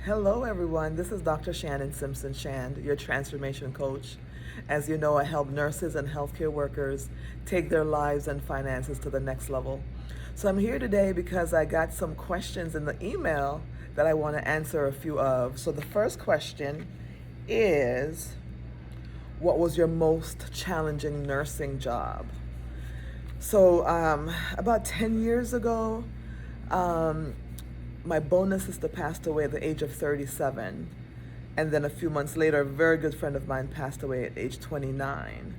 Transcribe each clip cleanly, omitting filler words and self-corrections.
Hello, everyone. This is Dr. Shannon Simpson Shand, your transformation coach. As you know, I help nurses and healthcare workers take their lives and finances to the next level. So I'm here today because I got some questions in the email that I want to answer a few of. So the first question is, what was your most challenging nursing job? So about 10 years ago, um, my bonus sister passed away at the age of 37. And then a few months later, a very good friend of mine passed away at age 29.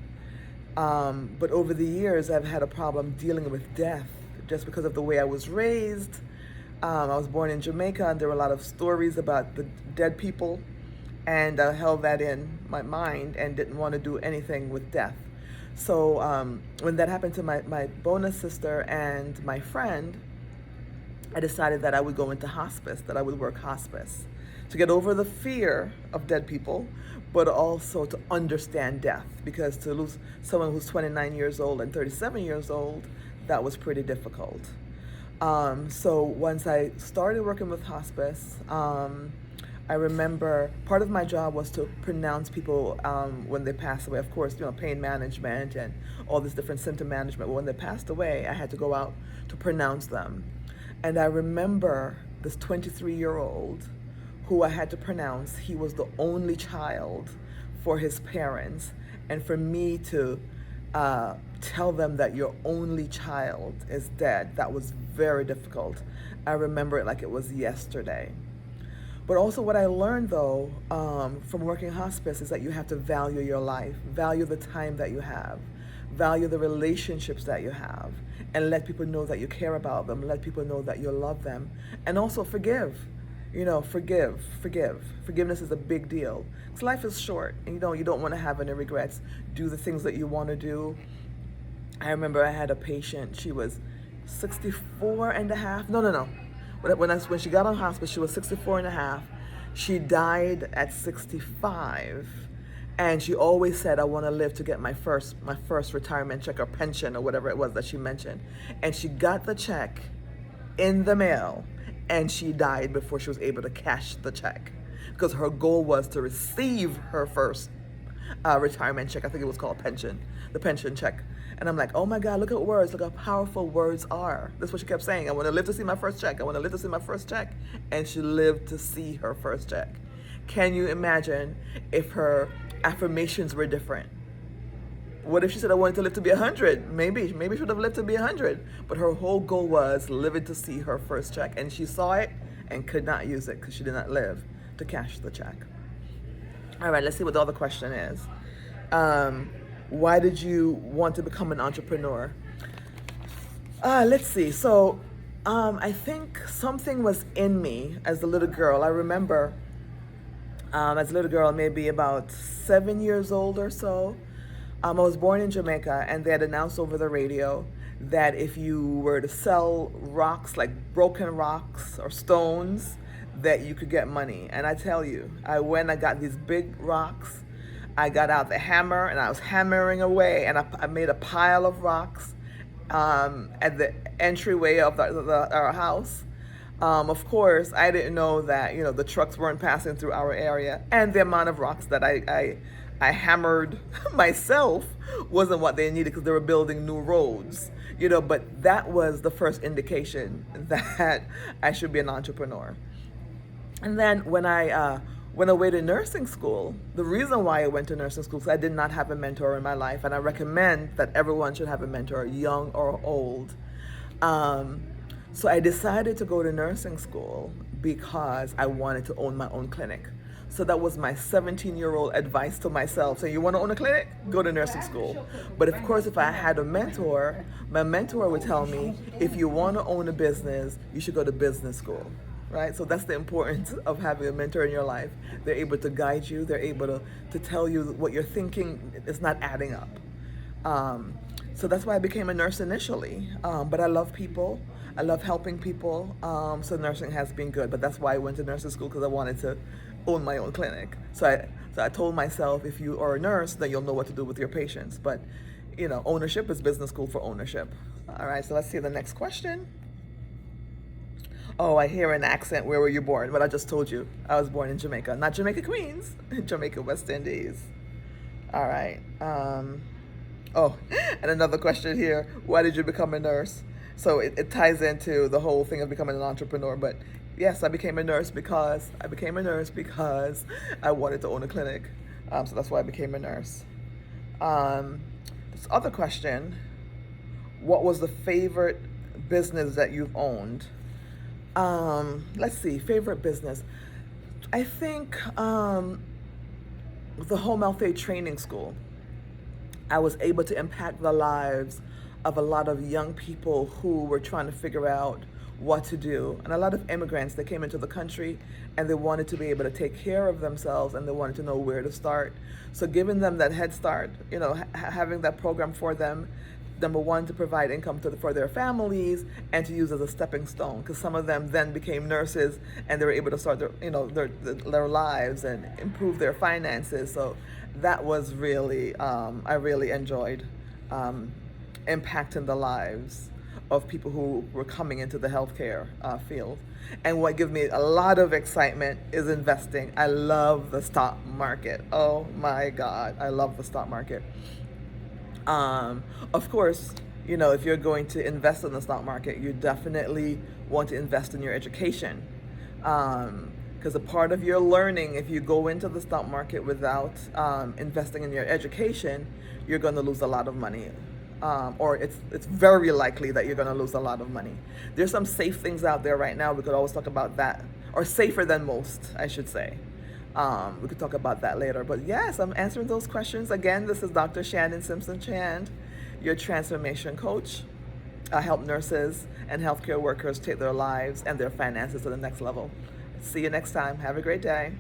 But over the years, I've had a problem dealing with death just because of the way I was raised. I was born in Jamaica, and there were a lot of stories about the dead people. And I held that in my mind and didn't want to do anything with death. So when that happened to my bonus sister and my friend, I decided that I would go into hospice, that I would work hospice to get over the fear of dead people, but also to understand death. Because to lose someone who's 29 years old and 37 years old, that was pretty difficult. So once I started working with hospice, I remember part of my job was to pronounce people when they passed away. Of course, pain management and all this different symptom management. But when they passed away, I had to go out to pronounce them. And I remember this 23-year-old who I had to pronounce. He was the only child for his parents. And for me to tell them that your only child is dead, that was very difficult. I remember it like it was yesterday. But also what I learned, though, from working hospice is that you have to value your life, value the time that you have, value the relationships that you have, and let people know that you care about them, let people know that you love them, and also forgive. Forgive. Forgiveness is a big deal. Because life is short, and you don't want to have any regrets. Do the things that you want to do. I remember I had a patient, she was 64 and a half. No. When she got on hospice, she was 64 and a half. She died at 65. And she always said, I want to live to get my first retirement check or pension or whatever it was that she mentioned. And she got the check in the mail, and she died before she was able to cash the check. Because her goal was to receive her first retirement check. I think it was called the pension check. And I'm like, oh my God, look at words. Look how powerful words are. That's what she kept saying. I want to live to see my first check. I want to live to see my first check. And she lived to see her first check. Can you imagine if her affirmations were different? What if she said, I wanted to live to be 100? Maybe she would have lived to be 100. But her whole goal was living to see her first check. And she saw it and could not use it because she did not live to cash the check. All right, let's see what the other question is. Why did you want to become an entrepreneur? Let's see. So I think something was in me as a little girl. I remember as a little girl, maybe about 7 years old or so, I was born in Jamaica, and they had announced over the radio that if you were to sell rocks, like broken rocks or stones, that you could get money. And I tell you, I got these big rocks. I got out the hammer and I was hammering away, and I made a pile of rocks at the entryway of our house. Of course, I didn't know that the trucks weren't passing through our area, and the amount of rocks that I hammered myself wasn't what they needed because they were building new roads. But that was the first indication that I should be an entrepreneur. And then when I went away to nursing school, the reason why I went to nursing school is I did not have a mentor in my life, and I recommend that everyone should have a mentor, young or old. So I decided to go to nursing school because I wanted to own my own clinic. So that was my 17-year-old advice to myself. So you want to own a clinic? Go to nursing school. But of course, if I had a mentor, my mentor would tell me, if you want to own a business, you should go to business school. Right? So that's the importance of having a mentor in your life. They're able to guide you. They're able to tell you what you're thinking is not adding up. So that's why I became a nurse initially. But I love people. I love helping people. So nursing has been good. But that's why I went to nursing school, because I wanted to own my own clinic. So I told myself, if you are a nurse, then you'll know what to do with your patients. But ownership is business school for ownership. All right, so let's see the next question. Oh, I hear an accent. Where were you born? But I just told you I was born in Jamaica, not Jamaica Queens, Jamaica West Indies. All right. Oh, and another question here. Why did you become a nurse? So it ties into the whole thing of becoming an entrepreneur. But yes, I became a nurse because I wanted to own a clinic. So that's why I became a nurse. Um, this other question, what was the favorite business that you've owned? Let's see, favorite business. I think the home health aide training school. I was able to impact the lives of a lot of young people who were trying to figure out what to do. And a lot of immigrants that came into the country and they wanted to be able to take care of themselves and they wanted to know where to start. So giving them that head start, having that program for them, number one, to provide income for their families and to use as a stepping stone, because some of them then became nurses and they were able to start their lives and improve their finances. So that was really, I really enjoyed impacting the lives of people who were coming into the healthcare field. And what gives me a lot of excitement is investing. I love the stock market. Oh my God, I love the stock market. Of course, if you're going to invest in the stock market, you definitely want to invest in your education. Because a part of your learning, if you go into the stock market without investing in your education, you're going to lose a lot of money. Or it's very likely that you're going to lose a lot of money. There's some safe things out there right now. We could always talk about that, or safer than most, I should say. We could talk about that later. But yes, I'm answering those questions. Again, this is Dr. Shannon Simpson Shand, your transformation coach. I help nurses and healthcare workers take their lives and their finances to the next level. See you next time. Have a great day.